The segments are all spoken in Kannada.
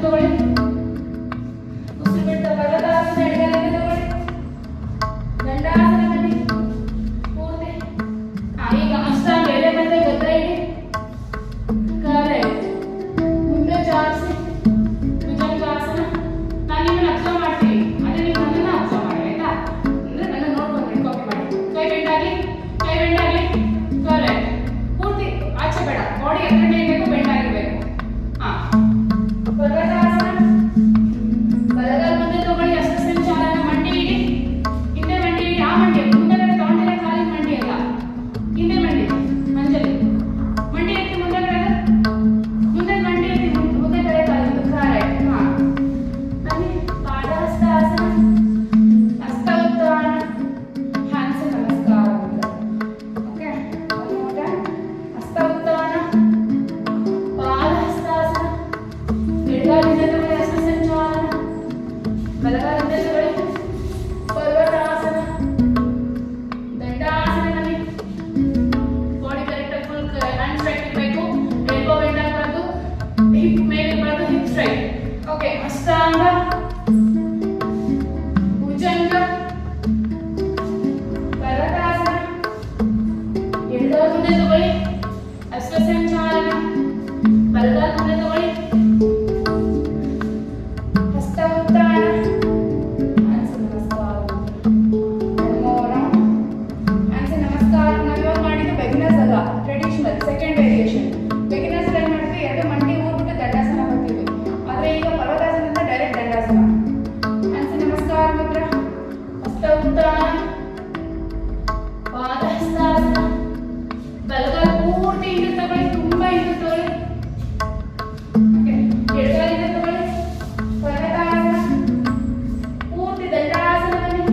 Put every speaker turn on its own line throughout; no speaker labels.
ತಗೊಳ್ಳಿ. ಉಸಿರು ಬಿಟ್ಟು ಪರ್ವತಾಸನ ಎಡಗಾಲಿಂದ ತಗೊಳ್ಳಿ. ದಂಡಾಸನ ಬನ್ನಿ ಪೂರ್ತಿ. ಈಗ ಅಷ್ಟಾಂಗ ಎಲೆ ಮತ್ತೆ ಗದ್ದ ಇಡಿ. ಕರೆಕ್ಟ್. ಮುಂದೆ ಚಾಚಿ ಭುಜಂಗಾಸನ. ನಾನು ನಿಮ್ಮನ್ನ ಅಬ್ಸರ್ವ್ ಮಾಡ್ತೀನಿ, ಅದೇ ನೀವು ನನ್ನನ್ನು ಅಬ್ಸರ್ವ್ ಮಾಡಿ ಆಯ್ತಾ? ಅಂದ್ರೆ ನನ್ನ ನೋಡ್ಕೊಂಡು ಕಾಪಿ ಮಾಡಿ. ಕೈ ಬೆಂಡ್ ಆಗಲಿ, ಕೈ ಬೆಂಡ್ ಆಗಲಿ. ಕರೆಕ್ಟ್. ಪೂರ್ತಿ ಆಚೆ ಬೇಡ, ಬಾಡಿ ಎತ್ತರನೇ ಇರಬೇಕು, ಬೆಂಡ್ ಆಗಿರಬೇಕು. ಪರ್ವತಾಸನ. ಬಲಗಾಲ ಮುಂದೆ ತಗೊಳ್ಳಿ. ಹಸ್ತಸಂಚಾಲನ. ಮಂಡಿ ಇಡಿ, ಹಿಂದೆ ಮಂಡಿ ಇಡಿ. ಆ ಮಂಡಿ ಮುಂದೆಗಡೆ ತಗೊಂಡಿಲ್ಲ, ಖಾಲಿ ಮಂಡಿ ಅಲ್ಲ, ಹಿಂದೆ ಮಂಡಿ. ಮಂಜಲಿ ಮಂಡಿ ಎತ್ತಿ ಮುಂದೆಗಡೆ, ಮುಂದೆ ಮಂಡಿ ಎತ್ತಿ ಮುಂದೆ ಕಡೆ ಕಾಲಿಂದು. ಕರೆಕ್ಟ್. ಬನ್ನಿ ಪಾದಹಸ್ತಾಸನ. ಹಸ್ತ ಉತ್ಥಾನ. ಹ್ಯಾಂಡ್ಸ್ ನಮಸ್ಕಾರ. ಓಕೆ, ಹಸ್ತ ಉತ್ಥಾನ, ಪಾದಹಸ್ತಾಸನ. ಎಡಗಾಲಿಂದ ತಗೊಳ್ಳಿ ಹಸ್ತಸಂಚಾಲನ. ಬಲಗಾಲಿಂದ ತಗೊಳ್ಳಿ ಪರ್ವತಾಸನ. ದಂಡಾಸನ. ಬನ್ನಿ body correct full hand straight ಇರಬೇಕು, ಎಲ್ಬೋ ಬೆಂಡ್ ಆಗಬಾರ್ದು, ಹಿಪ್ ಮೇಲೆ ಇರಬಾರ್ದು, ಹಿಪ್ ಸ್ಟ್ರೈಟ್. ಓಕೆ, ಅಷ್ಟಾಂಗ, ಭುಜಂಗ, ಪರ್ವತಾಸನ. ಎಡಗಾಲ ಮುಂದೆ ತಗೊಳ್ಳಿ ಹಸ್ತಸಂಚಾಲನ. ಬಲಗಾಲ ಮುಂದೆ ತಗೊಳ್ಳಿ ಹಸ್ತ ಉತ್ಥಾನ. ಹ್ಯಾಂಡ್ಸ್ ನಮಸ್ಕಾರ. ಹ್ಯಾಂಡ್ಸ್ ನಮಸ್ಕಾರ. ನಾವು ಇವಾಗ ಮಾಡಿದ್ದು ಬೆಗಿನರ್ಸ್ ಅಲ್ಲ, ಟ್ರೆಡಿಷನಲ್ ಸೆಕೆಂಡ್ ವೇರಿಯೇಷನ್. ಬೆಗಿನರ್ಸ್ ಏನು ಮಾಡ್ತೀವಿ, ಎರಡು ಮಂಡಿ ಊರ್ಬಿಟ್ಟು ದಂಡಾಸನ ಬರ್ತೀವಿ. ಆದರೆ ಈಗ ಪರ್ವತಾಸನ ಅಂತ ಡೈರೆಕ್ಟ್ ದಂಡಾಸನ. ಹ್ಯಾಂಡ್ಸ್ ನಮಸ್ಕಾರ ಮಾತ್ರ. ಹಸ್ತ ಉತ್ಥಾನ, ಪಾದಹಸ್ತಾಸನ. ಬಲಗಾಲ ಪೂರ್ತಿ ಹಿಂದೆ ತಗೊಳ್ಳಿ, ತುಂಬಾ ಹಿಂದೆ ತಗೊಳ್ಳಿ. ಓಕೆ, ಎಡಗಾಲಿಂದ ತಗೊಳ್ಳಿ ಪರ್ವತಾಸನ. ಪೂರ್ತಿ ದಂಡಾಸನ. ಬನ್ನಿ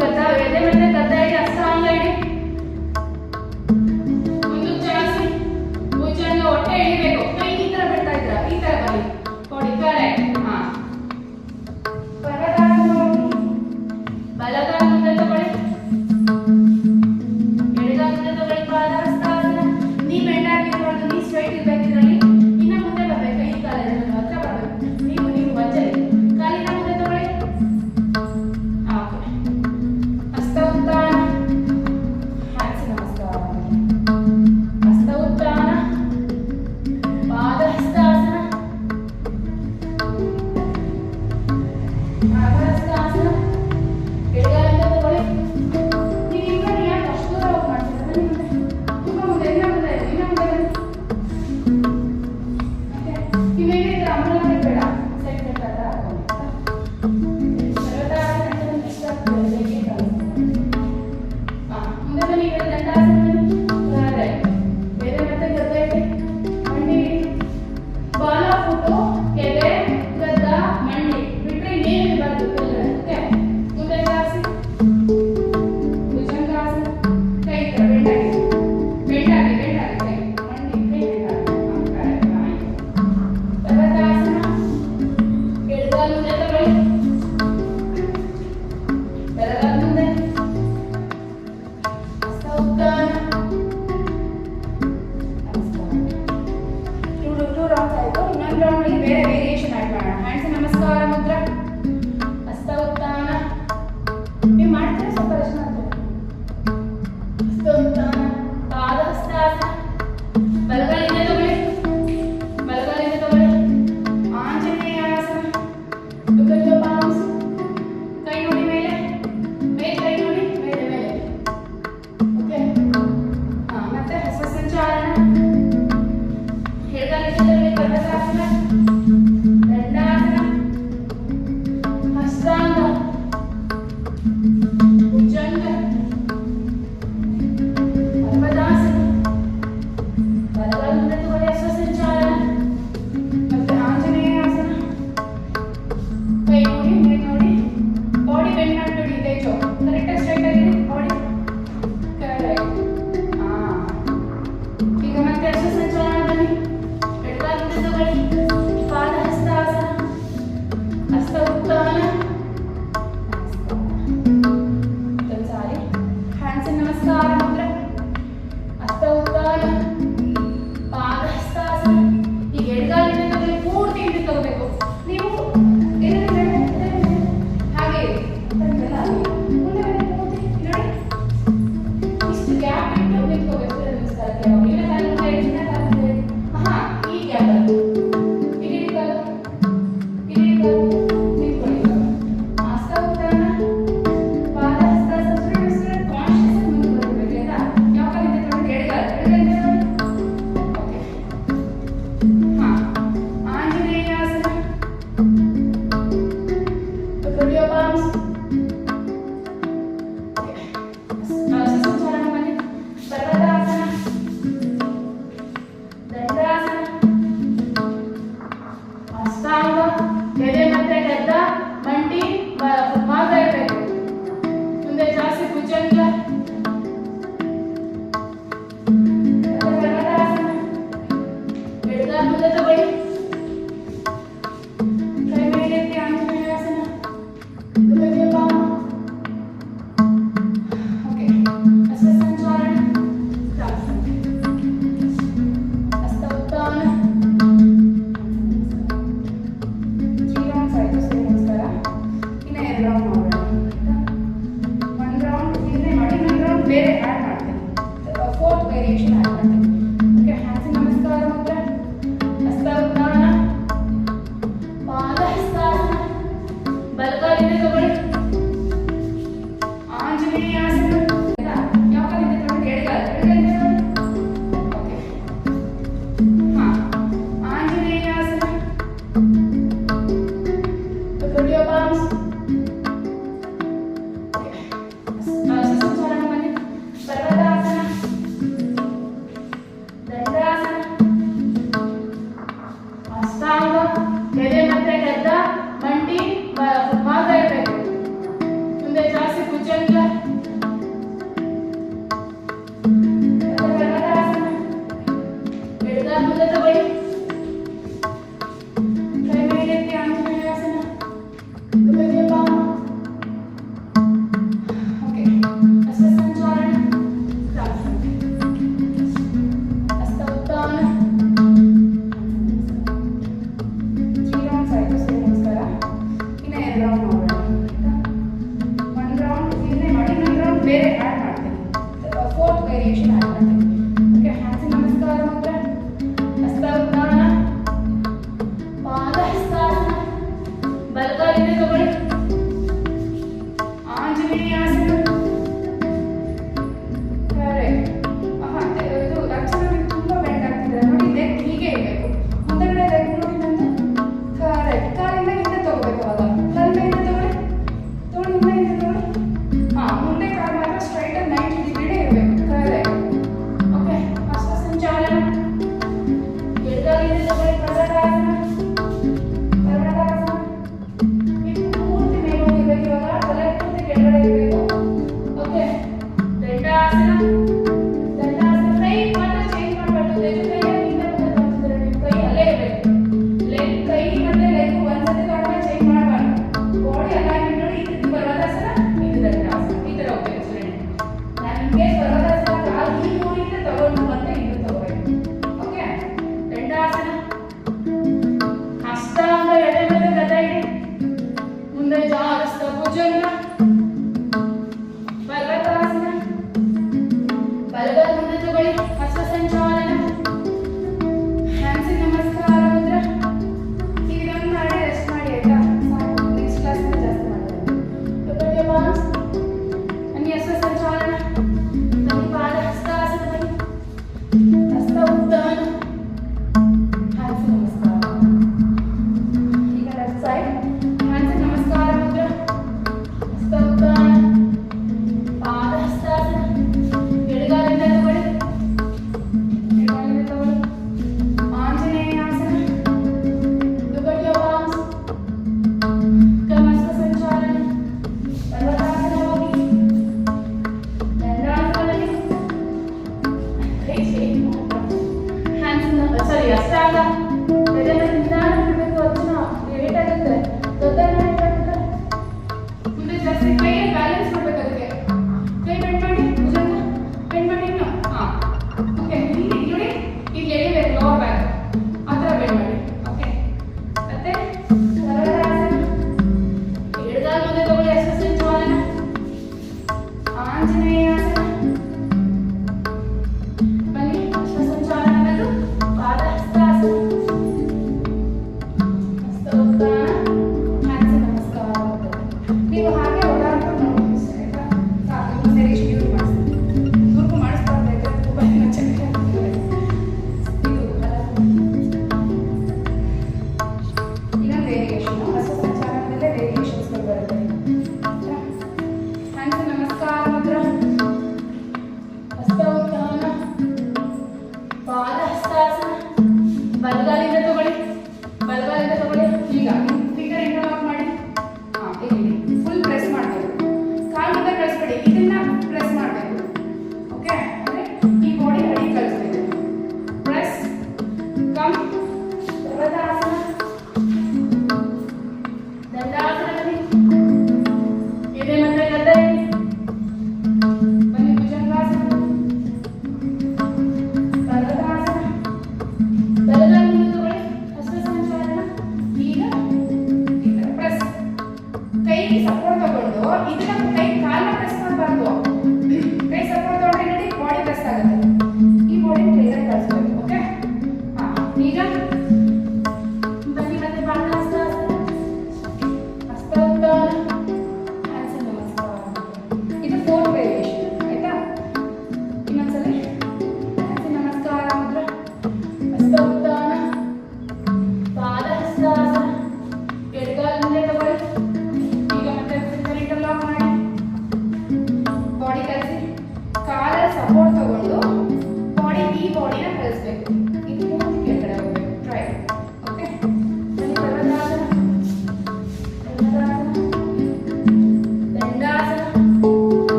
ಗದ್ದ, ಎದೆ ಮೇಲೆ ಗದ್ದ ಇಡಿ, ಅಷ್ಟಾಂಗ ಇಡಿ. ಮುಂದಕ್ಕೆ ಚಾಚಿ ಭುಜಂಗ, ಹೊಟ್ಟೆ ಇಳಿಬೇಕು. ಕೈ ಈ ತರ ಬಿಡ್ತಾ ಇದ್ದೀರಾ, ಈ ತರ ಬನ್ನಿ ಕೊಡಿ. ಕರೆಕ್ಟ್. ಪರ್ವತಾಸನ. ಬಲಗಾಲ ಮುಂದೆ ತಗೊಳ್ಳಿ, ಎಡಗಾಲ ಮುಂದೆ ತಗೊಳ್ಳಿ ಪಾದಹಸ್ತಾಸನ. ನೀ ಬೆಂಡ್ ಆಗಿರಬಾರ್ದು, ನೀ ಸ್ಟ್ರೈಟ್ ಇರಬೇಕು. ಇದರಲ್ಲಿ ಇನ್ನ ಮುಂದೆ ಬರಬೇಕು, ಈ ಕಾಲಿನ ಹತ್ರ ಬರಬೇಕು. ನೀವು ಮಂಜಲಿ ಕಾಲಿನ ಮುಂದೆ ತಗೊಳ್ಳಿ. ಓಕೆ, ಹಸ್ತ ಉತ್ಥಾನ. ಹ್ಯಾಂಡ್ಸ್ ನಮಸ್ಕಾರ. ಹಸ್ತ ಉತ್ಥಾನ, ಪಾದಹಸ್ತಾಸನ. ಪಾದಹಸ್ತಾಸನ. ಎಡಗಾಲಿಂದ ತಗೊಳ್ಳಿ. ನೀವು ಈಗ ಯಾಕೆ ಅಷ್ಟು ದೂರ ಹೋಗಿ ಮಾಡ್ತೀರಾ? ಬನ್ನಿ ಮುಂದೆ, ತುಂಬ ಮುಂದೆ, ಇನ್ನ ಮುಂದೆ, ಇನ್ನ ಮುಂದೆ ಬನ್ನಿ. ಓಕೆ, ಇವೇನೇ ಇದ್ರೆ ಅಮಲ ಬೇಡ, ಸೈಡ್ ಕಟ್ ಆ ಥರ ಹಾಕೊಳ್ಳಿ. ಪರ್ವತಾಸನ ಅಂತ ಇಷ್ಟ ಆಗ್ತದೆ, ಹೇಗೆ ಕಲಿಸ್ತೀನಿ. ಮುಂದೆ ಬನ್ನಿ, ಈ ಕಡೆ ದಂಡಾಸನ ಬನ್ನಿ. ಕರೆಕ್ಟ್. ಎದೆ ಮತ್ತೆ ಗದ್ದ ಇಡಿ, ಮಂಡಿ ಇಡಿ. ಬಾಲ ಫುಟು, ಎದೆ ಗದ್ದ ಮಂಡಿ ಬಿಟ್ಟರೆ ಇನ್ನೇನು ಇರಬಾರ್ದು ಕೆಳಗಡೆ. ಓಕೆ, ಮುಂದೆ ಚಾಚಿ ಭುಜಂಗಾಸನ. ಕೈ ಈ ಥರ ಬೆಂಡ್ ಆಗಿ, ಬೆಂಡ್ ಆಗಿ, ಬೆಂಡ್ ಆಗಿ. ಕೈ ಮಂಡಿ, ಕೈ ಬೆಂಡ್ ಆಗಿ. ಕರೆಕ್ಟ್. ಆಯ್ತು. ಪರ್ವತಾಸನ. ಅಷ್ಟಾಂಗ ಎದೆ ಮತ್ತೆ ಗದ್ದ ಮಂಡಿ ಮಾತ್ರ ಇರಬೇಕು. ಮುಂದೆ ಜಾಸ್ತಿ ಭುಜಂಗ ಎಡಗಾಲ ಮುಂದೆ ತಗೊಳ್ಳಿ. ಕೈ ಮೇಲೆತ್ತಿ ಆಂಜನೇಯಾಸನ. ಓಕೆ, ಹಸ್ತ ಸಂಚಾರಣ, ಹಸ್ತ ಉತ್ಥಾನ, ಜೀವ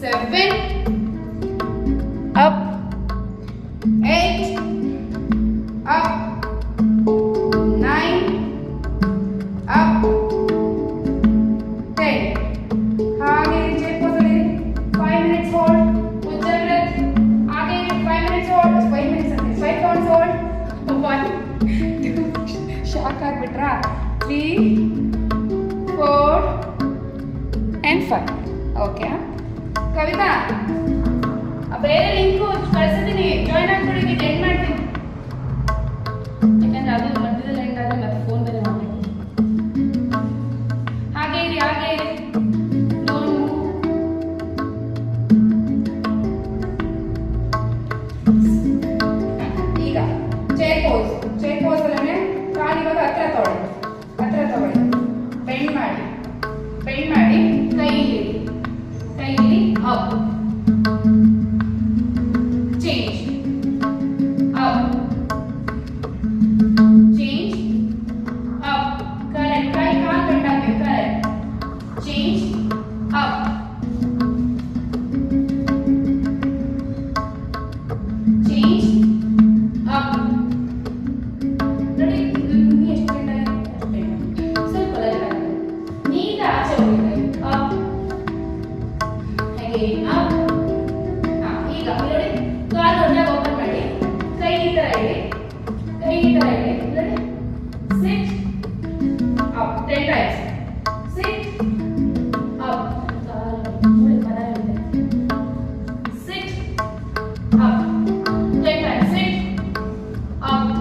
7 up, 8 up, 9 up, 10. ಹಾಗೆ ಚೇರ್ ಪೋಸ್ ಅಲ್ಲಿ 5 minutes hold, ಉಜ್ಜ breath. ಹಾಗೆ 5 minutes hold, 5 minutes ಅಂತ 5 counts hold. 1 2 ಶಾಕ್ ಆಗ್ಬಿಟ್ರಾ? 3 4 and 5. ಓಕೆ ಕವಿತಾ, ಬೇರೆ ಲಿಂಕು ಕಳಿಸಿದ್ದೀನಿ, ಜಾಯ್ನ್ ಆಗ್ಬಿಡಿ, ನೀವು ಎಂಡ್ ಮಾಡ್ತೀನಿ. ಯಾಕಂದ್ರೆ ಅದು ಮಧ್ಯದಲ್ಲಿ ಎಂಡ್ ಆದರೆ ಮತ್ತೆ ಫೋನ್ ಬೇರೆ ಮಾಡಬೇಕು. ಹಾಗೆ ಇರಿ, ಹಾಗೆ ಇರಿ. ಈಗ ಚೇರ್ ಪೋಸ್. ಚೇರ್ ಪೋಸ್ ಅಲ್ಲೇ ಕಾಲು ಇವಾಗ ಹತ್ರ ತಗೊಳ್ಳಿ, ಬೆಂಡ್ ಮಾಡಿ, ಕೈ ಇಲ್ಲಿ up, change up, change up, correct. ಕೈ ಕಾಲು ಬೆಂಡ್ ಆಗಬೇಕು, correct. Change up, change up. ನೋಡಿ ಎಷ್ಟು ಬೆಂಡ್ ಆಗಿದೆ, ಸ್ವಲ್ಪ ಲೈಟ್ ಆಗಿದೆ. ಈಗ ಆಚೆ ಹೋಗಿ ಅಪ್, ಹಾಗೆ ಅಪ್. ಈಗ ನೋಡಿ ಕಾಲು ದೊಡ್ಡದಾಗಿ ಓಪನ್ ಮಾಡಿ, ಕೈ ಈ ತರ ಇಡಿ, ನೋಡಿ ಸಿಟ್ ಅಪ್ 10 times. ಸಿಟ್ ಅಪ್, ನೋಡಿ ಪದ ಇದೆ, ಸಿಟ್ ಅಪ್ 10 times. ಸಿಟ್ ಅಪ್,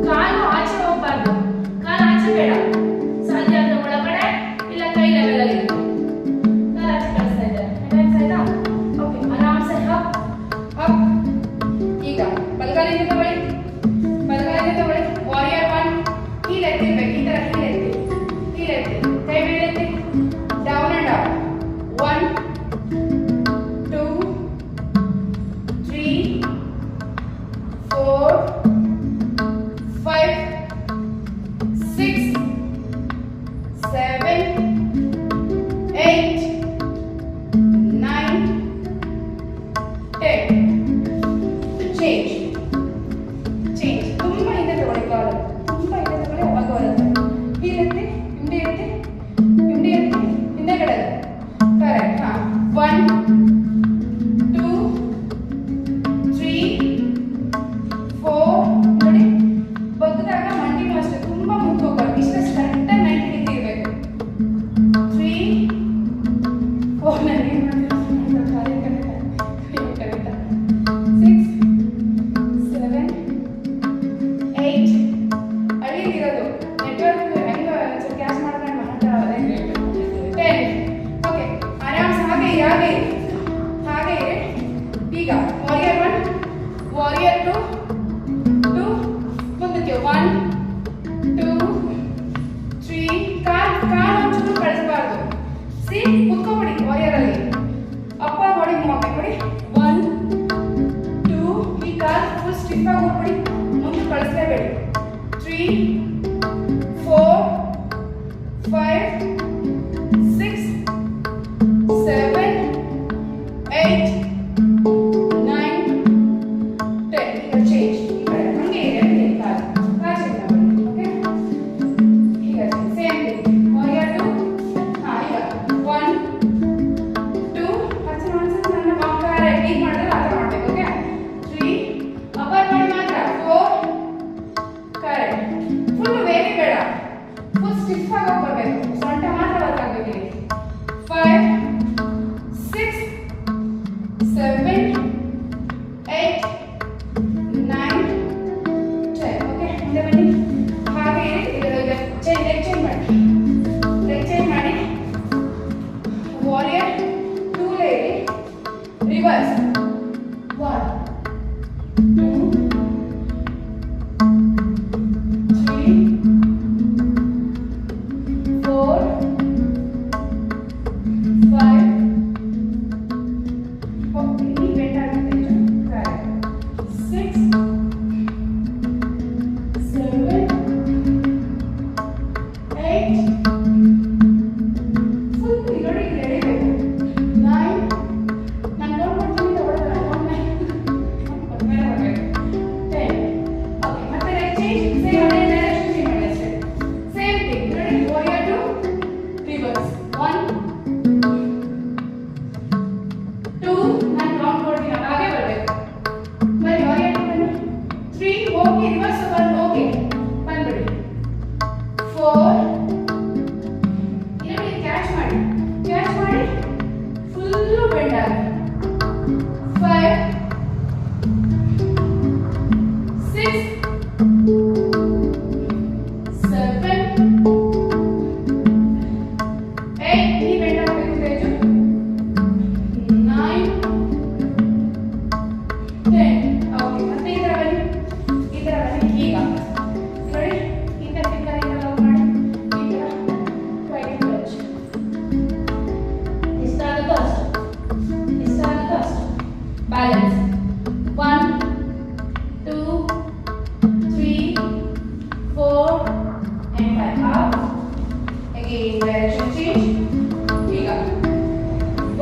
ಕಾಲು ಆಚೆ ಹೋಗಬಾರ್ದು, ಕಾಲು ಆಚೆ ಬೇಡ, ಸಾಧ್ಯ ಆದ್ರೆ ಒಳಗಡೆ ಇಲ್ಲ ಕೈ ಲೆವೆಲ್ ಅಲ್ಲಿ ಇರುತ್ತೆ. ಕಾಲು ಆಚೆ ಕಳಿಸ್ತಾ ಇದ್ದಾರೆ, ಆಯ್ತಾ? ಓಕೆ, ಆರಾಮ್ಸೆ ಅಪ್ ಅಪ್. ಈಗ ಬಲಗಾಲಿಂದ ತಗೊಳ್ಳಿ, ವಾರಿಯರ್ 1. ಹೀಲ್ ಎತ್ತಿರ್ಬೇಕು, ಈ ತರ ಹೀಲ್ ಎತ್ತಿ, ಕೈ ಮೇಲೆ ಎತ್ತಿ, ಡೌನ್ ಅಂಡ್ ಅಪ್. 1 2 3 4 5 6 7 8 9 10. ಚೇಂಜ್. ತುಂಬಾ ಹಿಂದೆ ತಗೊಳ್ಳಿ, ಕಾಲು ತುಂಬಾ ಹಿಂದೆ ತಗೊಳ್ಳಿ, ಅವಾಗ ಬರುತ್ತೆ. ಹೀಲ್ ಎತ್ತಿ, ಹಿಂದೆ ಎತ್ತಿ, ಹಿಂದೆ ಕಡೆ ಕರೆಕ್ಟ್. 1 2 3 4. ನೋಡಿ ಬಗ್ಗದಾಗ ಮಂಡಿನೂ ಅಷ್ಟೇ ತುಂಬಾ ಮುಂದೆ ಹೋಗ್ಬಾರ್ದು, ಇಷ್ಟೇ ಕರೆಕ್ಟಾಗಿ 90 ಡಿಗ್ರಿ ಇರಬೇಕು. 3 4 ನನಗೆ ಏನು ಮಾಡ್ತೀವಿ, 6 7 8. ಅಲ್ಲಿರೋದು ನೆಟ್ವರ್ಕ್ ಹೆಂಗ ಕ್ಯಾಶ್ ಮಾಡ್ಕೊಂಡು ಮಾತ್ರ 10. ಓಕೆ, ಆರಾಮ್ಸೆ ಹಾಗೆ ಇರಿ. ಈಗ ವಾರಿಯರ್ 1, ವಾರಿಯರ್ 2 ಮುಂದಕ್ಕೆ 1 2 3. ಕಾಲು ಒಂಚೂರು ಕಳಿಸಬಾರ್ದು. ಸಿ ಕುತ್ಕೊಬಿಡಿ ವಾರಿಯರ್ ಅಲ್ಲಿ, ಅಪ್ಪ ಬಾಡಿ ಮೂವ್ ಆಗಬೇಕು. ನೋಡಿ 1 2. ಈ ಕಾಲು ಫುಲ್ ಸ್ಟಿಫ್ ಆಗಿ ಹೋಗ್ಬಿಡಿ, ಮುಂದೆ ಕಳಿಸ್ಲೇಬೇಡಿ. 3 4 5 6 7 8 9 10. ಈಗ ಚೇಂಜ್, ಈ ಕಡೆ ಹಂಗೆ ಇರಿ, ಕಾಲು ಚೇಂಜ್ ಮಾಡಿ. ಓಕೆ, ಈಗ ಸೇಮ್ ವಾರಿಯರ್ 2. ಈಗ 1 2. ನನ್ನ ಮಕ್ಕಳ ಈಗ ಮಾಡಿದ್ರೆ ಆ ಥರ ಮಾಡಬೇಕು. ಓಕೆ, 3 ಅಪ್ಪರ್ ಮಾಡಿ ಮಾತ್ರ. 4 ಕರೆಕ್ಟ್. ಫುಲ್ ವೇವಿ ಬೇಡ, ಫುಲ್ ಸ್ಟಿಫ್ ಆಗಿ ಬರಬೇಕು, ಸೊಂಟ ಮಾತ್ರ ವರ್ಕ್ ಆಗಬೇಕು ಇಲ್ಲಿ. 5 6 7 8 9 10. ಓಕೆ, ಮುಂದೆ ಬನ್ನಿ. ಹಾಗೆ ಲೆಗ್ ಚೇಂಜ್ ಮಾಡಿ, ವಾರಿಯರ್ 2 ಇರಿ, ರಿವರ್ಸ್ 1 2 3 4 5. ಓಕೆ, ಈ ಬೆಂಡ್ ಆಗುತ್ತೆ, ಕರೆಕ್ಟ್. 6 change, same ಅದೇ direction change ಮಾಡಿ ಅಷ್ಟೇ. Same thing. Ready? Warrior to reverse. 1, 2, ನಾನು count ಕೊಡ್ತೀನಿ ಹಾಗೆ ಬರಬೇಕು. ಬನ್ನಿ warrior to ಬನ್ನಿ. 3 ಹೋಗಿ reverse 1 ಹೋಗಿ ಬಂದ್ಬಿಡಿ. 4 ಇಲ್ಲಿ ಕ್ಯಾಚ್ ಮಾಡಿ ಫುಲ್ಲು ಬೆಂಡ್ ಆಗಿ. 5, 6, 7, 8 ಈ ಬೆಂಡ್ ಆಗಬೇಕು ತೇಜು. 9, 10 ಓಕೆ. ಮತ್ತೆ ಈ ತರ ಬನ್ನಿ ಈಗ ನೋಡಿ ಈ ತರ ಫಿಂಗರ್ ಇಂದ ಲವ್ ಮಾಡಿ ಈ ತರ ರೈಟ್ ಟಚ್. ಇಷ್ಟಾಗುತ್ತೋ ಅಷ್ಟು balance. 1, 2, 3, 4 and 5 up. Again direction change. ಈಗ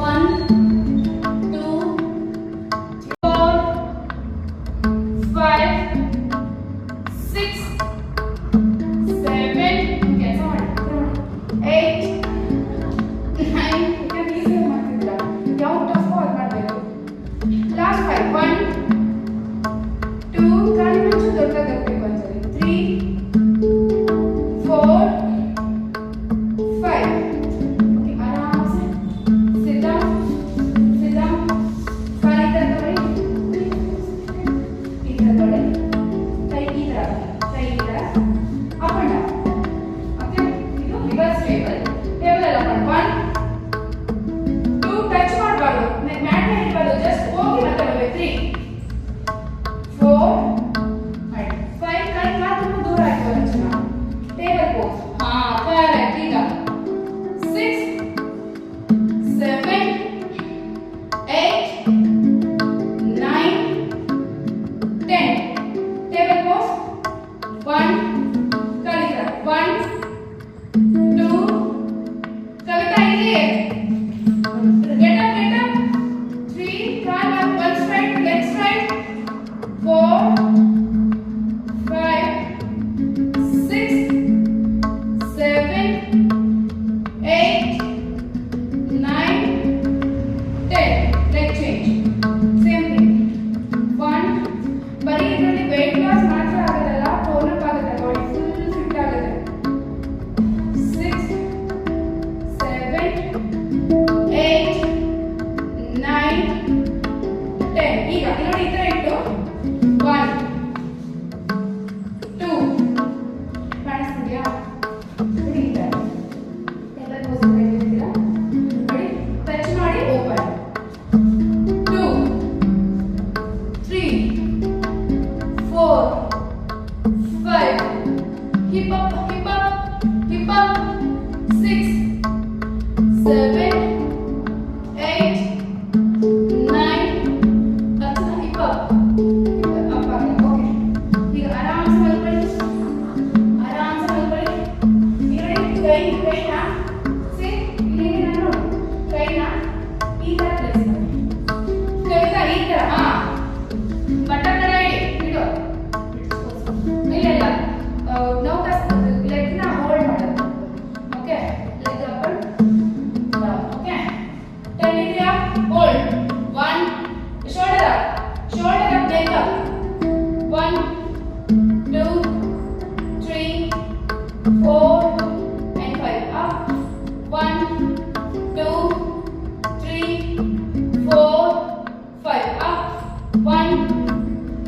1, 2, 4, 5, 6, 7 ಕೆಲಸ ಮಾಡಿ 8, 9 ಇದನ್ನ ಈಸಿ ಮಾಡ್ತಿದ್ರಾ ಯಾವ ಟಫ್ ಆಗಿ ಮಾಡಬೇಕು. ಲಾಸ್ಟ್ 5, 1, 2 ಕಾಲಿ ಮುಂಚೆ ದೊಡ್ಡದಾಗಬೇಕು ಒಂದ್ಸರಿ. 3, 4, 5 ಓಕೆ. ಆರಾಮ್ಸೆ sit down ಕಾಲಿ ತರ ತಗೊಳ್ಳಿ ಈ ತರ ತಗೊಳ್ಳಿ. ಕೈ ಈ ತರ ಅಪ್ ಅಂಡ್ ಡೌನ್ ಓಕೆ. ಇದು ರಿವರ್ಸ್ ಟೇಬಲ್ ಅಲ್ಲಿ ಅಪ್ ಅಂಡ್ 1, 2 ಟಚ್ ಮಾಡಬಾರ್ದು ಮ್ಯಾಟ್ ಮೇಲೆ ಇರಬಾರ್ದು ಜಸ್ಟ್ ಹೋಗಿ ಮತ್ತೆ ಬರಬೇಕು. 3, 4 5 ಕೈ ಮಾತ್ರ ದೂರ ಆಯ್ತು ರಚನಾ ಟೇಬಲ್ ಪೋಸ್ ಕರೆಕ್ಟ್. ಈಗ 6, 7, 8, 9, 10 ಟೇಬಲ್ ಪೋಸ್. 1 ಕವಿತಾ 1, 2 ಕವಿತಾ ಇಲ್ಲಿ get up 3 try one straight left straight. 4, 5, 6, 7, 8, 9, 10 leg change. Same thing. 1 ಬರೀ ಇದರಲ್ಲಿ weight loss ಮಾತ್ರ ಆಗೋದಲ್ಲ ಟೋನ್ ಅಪ್ ಆಗುತ್ತೆ ಬಾಡಿ ಫುಲ್ ಫಿಟ್ ಆಗುತ್ತೆ. 6, 7, 8, 9, 10 ಈಗ ನೋಡಿ ಈ ತರ ಇಟ್ಟು 1, 2 ಕಾಣಿಸ್ತಿದ್ಯಾ ನೋಡಿ ಈ ತರ ಎಲ್ಲ ಪೋಸ್ ಮಾಡಿರ್ತೀರಾ ನೋಡಿ ಟಚ್ ಮಾಡಿ ಓಪನ್. 2, 3, 4, 5 hip up 6, 7, 8, 9 अच्छा hip up ಆಗಿದೆ ಓಕೆ. ಈಗ ಆರಾಮ್ಸೆ ಮಲ್ಕೊಳ್ಳಿ ಈಗ ನೋಡಿ ಕೈನ ಸಿ ಇಲ್ಲಿ ನಾನು ಕೈನ ಈ ತರ ಪ್ಲೇಸ್ ಮಾಡಿ ಕೈನ ಈ ತರ ಬಟ್ಟ ಕಡೆ ಇಡು ಇಲ್ಲ ನಾವು ಲೆಗ್ ನ ಹೋಲ್ಡ್ ಮಾಡೋದು okay. Leg up and down okay. 10 ಇದೆಯಾ hold. 1 shoulder up leg up. 1, 2, 3, 4 and 5 up. 1, 2, 3, 4, 5 up. 1,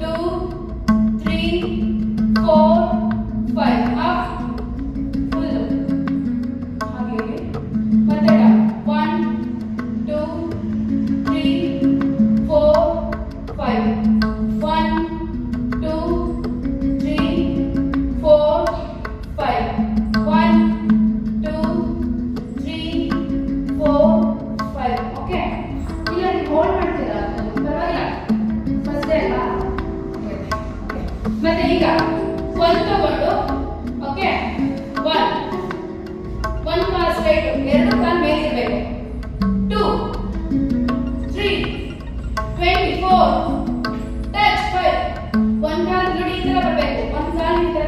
2, 3, 4, 5 up. Full ಹಾಗೆ ಮತ್ತೆ ಡೌನ್. 1, 2, 3, 4, 5. 1, 2, 3, 4, 5. 1, 2, 3, 4, 5 ಓಕೆ. ಇಲ್ಲ ನೀವು ಹೋಲ್ಡ್ ಮಾಡ್ತೀರಾ ಪರವಾಗಿಲ್ಲ ಫಸ್ಟ್ ಡೇ ಅಲ್ಲ. ಮತ್ತೆ ಈಗ 1 ತಗೊಂಡು ಓಕೆ 1 ಕಾಲ್ ಸ್ಟ್ರೈಟ್ 2 ಕಾಲ್ ಮೇಲೆ ಇರಬೇಕು. 2, 3, 24 ಟಚ್ 5 1 ಕಾಲ್ ನೋಡಿ ಈ ತರ ಬರಬೇಕು. 1 ಕಾಲ್ ಈ ತರ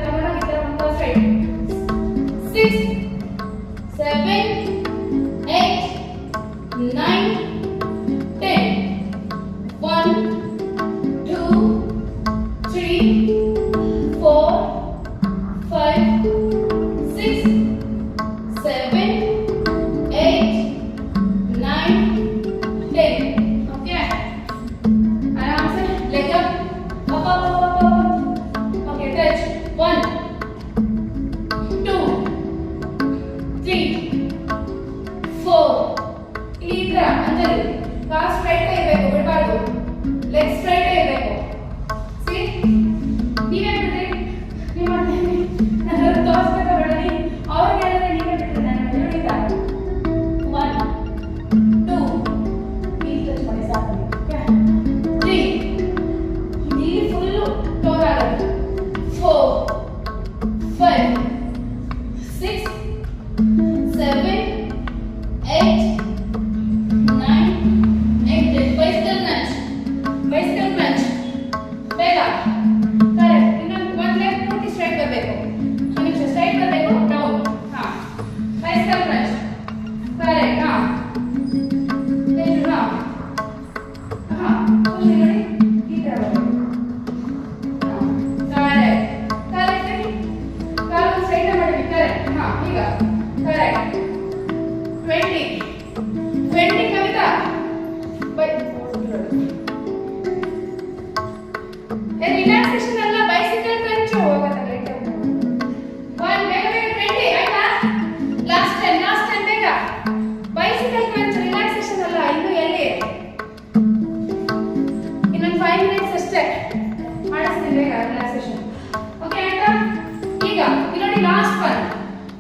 ಮಾಡಿ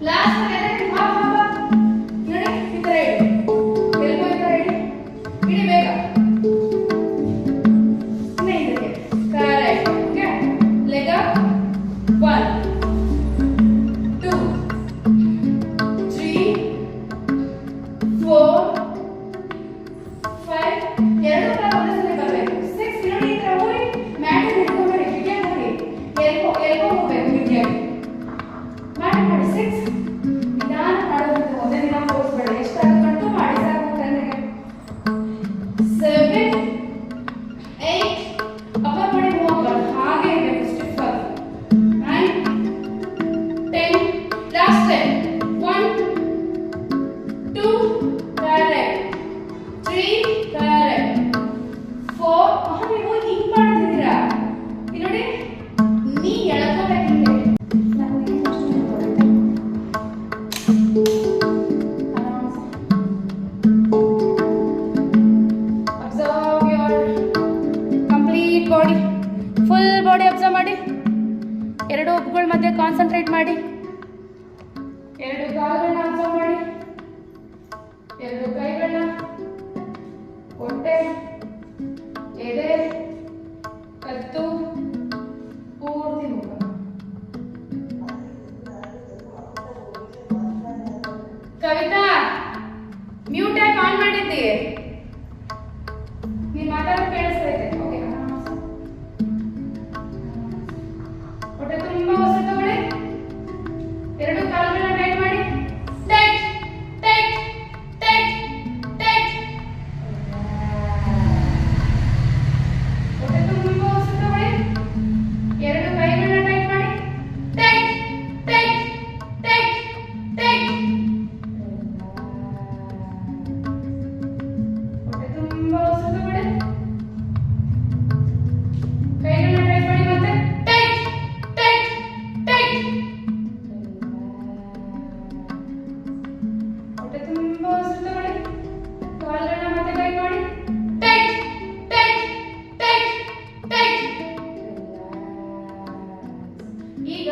ಲಾಸ್ಟ್ ಒನ್ ಎದೆ ಹಾಫ್ ನೋಡಿ ಈ ತರ ಇಡಿ ಎಲ್ಬೋ ಈ ತರ ಇಡಿ ಬೇಗ ಇನ್ನ ಇದಕ್ಕೆ ಕರೆಕ್ಟ್ ಓಕೆ ಲೆಗ್ ಅಪ್ 1 2 3 4 5 ಎರಡು ಕಾಲ ಒಂದೇ ಬರಬೇಕು 6 ನೋಡಿ ಈ ತರ ಹೋಗಿ ಮ್ಯಾಟ್ ಹಿಡ್ಕೊಂಡು ಕಿಟಿಯ ಹೋಗಿ ಎಲ್ಬೋ ಹೋಗಬೇಕು ಮಿಡ್ಯಾಗಿ ಮ್ಯಾಟ್ ಮಾಡಿ 6 ನಿಧಾನ ಮಾಡೋದು ಒಂದೇ ದಿನ ಫೋರ್ಸ್ ಬೇಡ ಎಷ್ಟಾಗುತ್ತೆ ಕಂಟ್ರೋಲ್ ಮಾಡಿ ಸಾಕು ಕಣ್ಣಿಗೆ 7 8 ಅಪ್ಪರ್ ಬಾಡಿ ಮೂವ್ ಮಾಡಿ ಹಾಗೆ ಇರಬೇಕು ಸ್ಟಿಫ್ ಆಗಿ 9 10 ಲಾಸ್ಟ್ 10 1 2 ಕರೆಕ್ಟ್ 3 ಕರೆಕ್ಟ್ 4 ನೀವು ಹಿಂಗ್ ಮಾಡ್ತಿದ್ದೀರಾ ಇಲ್ಲಿ ನೋಡಿ ನೀ ಎಳ್ಕೋಬೇಕು ಹಿಂಗೆ observe your complete body full body observe ಮಾಡಿ ಎರಡು ಒಬ್ಬಗಳ ಮಧ್ಯೆ ಕಾನ್ಸಂಟ್ರೇಟ್ ಮಾಡಿ ಎರಡು ಕಾಲುಗಳನ್ನ ಅಬ್ಸರ್ವ್ ಮಾಡಿ ಎರಡು ಕೈಗಳನ್ನ ಹೊಟ್ಟೆ ಎದೆ ಕತ್ತು ಪೂರ್ತಿ ಮುಖ ಕವಿತಾ ಮ್ಯೂಟ್ ಆಗಿ ಆನ್ ಮಾಡಿದ್ದಿ ನೀನ್ ಮಾತಾಡೋದು ಕೇಳಿಸ್ತಾ ಇದೆ ಓಕೆ ಹೊಟ್ಟೆ ತುಂಬಾ ಉಸಿರು ತಗೊಳ್ಳಿ ಎರಡು ಕಾಲುಗಳನ್ನ ಟೈಟ್ ಮಾಡಿ ಟೈಟ್ ಟೈಟ್ ಟೈಟ್ ಟೈಟ್ ಹೊಟ್ಟೆ ತುಂಬಾ ಉಸಿರು ತಗೊಳ್ಳಿ ಎರಡು ಕೈಗಳನ್ನ ಟೈಟ್ ಮಾಡಿ ಟೈಟ್ ಟೈಟ್ ಟೈಟ್ ಟೈಟ್ ಹೊಟ್ಟೆ ತುಂಬಾ ಉಸಿರು ತಗೊಳ್ಳಿ ಕೈಗಳನ್ನ ಟೈಟ್ ಮಾಡಿ ಮತ್ತೆ ಟೈಟ್ ಟೈಟ್ ಟೈಟ್ ಹೊಟ್ಟೆ ತುಂಬಾ ಉಸಿರು ತಗೊಳ್ಳಿ ಕಾಲುಗಳನ್ನ ಮತ್ತೆ ಟೈಟ್ ಮಾಡಿ ಟೈಟ್ ಟೈಟ್ ಟೈಟ್ ಟೈಟ್ ಈಗ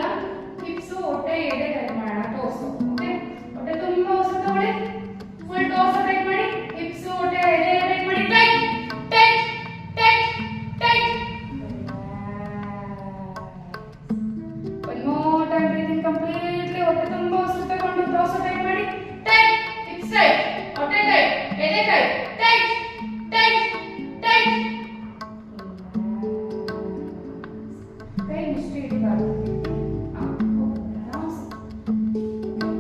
ಹಿಪ್ಸ್ ಹೊಟ್ಟೆ ಎದೆ ಟೈಟ್ ಮಾಡೋಣ ಟೋಸು ಓಕೆ ಹೊಟ್ಟೆ ತುಂಬಾ ಉಸಿರು ತಗೊಳ್ಳಿ ಫುಲ್ ಟೋಸ್ ಟೈಟ್ ಮಾಡಿ ಹಿಪ್ಸ್ ಹೊಟ್ಟೆ ಎದೆ ಟೈಟ್ ಮಾಡಿ tight tight tight tight one more time breathing completely ಹೊಟ್ಟೆ ತುಂಬಾ ಉಸಿರು ತಗೊಂಡು ಟೋಸ್ ಟೈಟ್ ಮಾಡಿ ಟೈಟ್ ಹಿಪ್ಸ್ ಟೈಟ್ ಹೊಟ್ಟೆ ಟೈಟ್ ಎದೆ ಟೈಟ್ ಟೈಟ್ ಟೈಟ್ ಟೈಟ್ ಕೈ ಮುಷ್ಟಿ ಇಡಬಾರ್ದು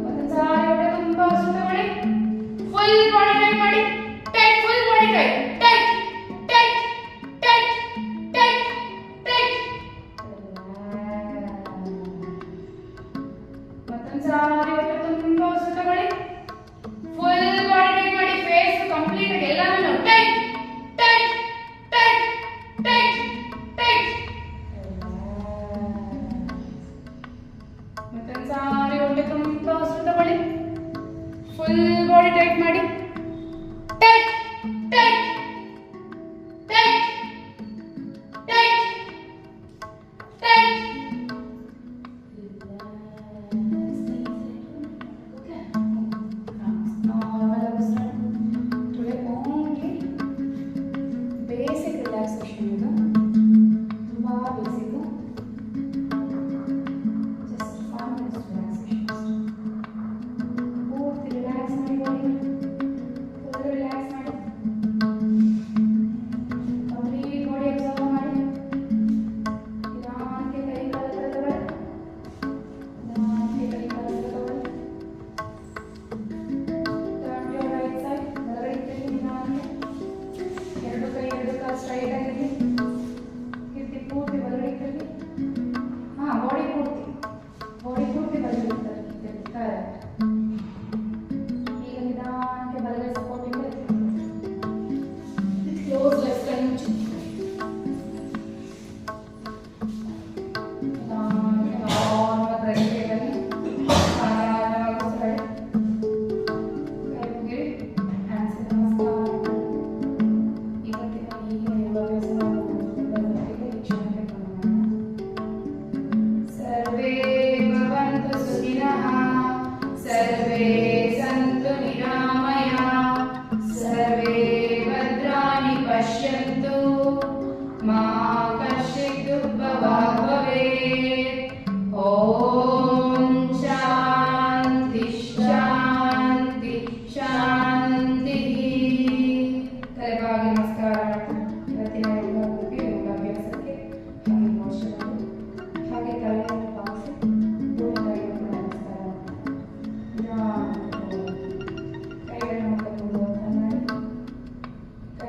ಒಂದ್ಸಾರಿ ಹೊಟ್ಟೆ ತುಂಬಾ ಉಸಿರು ತಗೊಳ್ಳಿ ಫುಲ್ ಬಾಡಿ ಟೈಟ್ ಮಾಡಿ tight full body tight tight tight tight tight tight ಮತ್ತೊಂದ್ಸಾರಿ ಹೊಟ್ಟೆ ತುಂಬಾ ಉಸಿರು ತಗೊಳ್ಳಿ ಫುಲ್ ಬಾಡಿ ಟೈಟ್ ಮಾಡಿ ಫೇಸ್ ಕಂಪ್ಲೀಟ್ ಎಲ್ಲಾನು tight tight tight tight tight ಮತ್ತೊಂದ್ಸಾರಿ ಹೊಟ್ಟೆ ತುಂಬಾ ಉಸಿರು ತಗೊಳ್ಳಿ ಫುಲ್ ಬಾಡಿ ಟೈಟ್ ಮಾಡಿ tight tight tight tight tight basic relaxation ಇದು ತುಂಬಾ ಬೇಸಿಕ್ ಜಸ್ಟ್ 5 minutes ರಿಲ್ಯಾಕ್ಸೇಷನ್ ಪೂರ್ತಿ ರಿಲ್ಯಾಕ್ಸ್ ಮಾಡಿ ಬಾಡಿ ಫುಲ್ ರಿಲ್ಯಾಕ್ಸ್ ಮಾಡಿ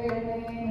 ಎರಡನೇ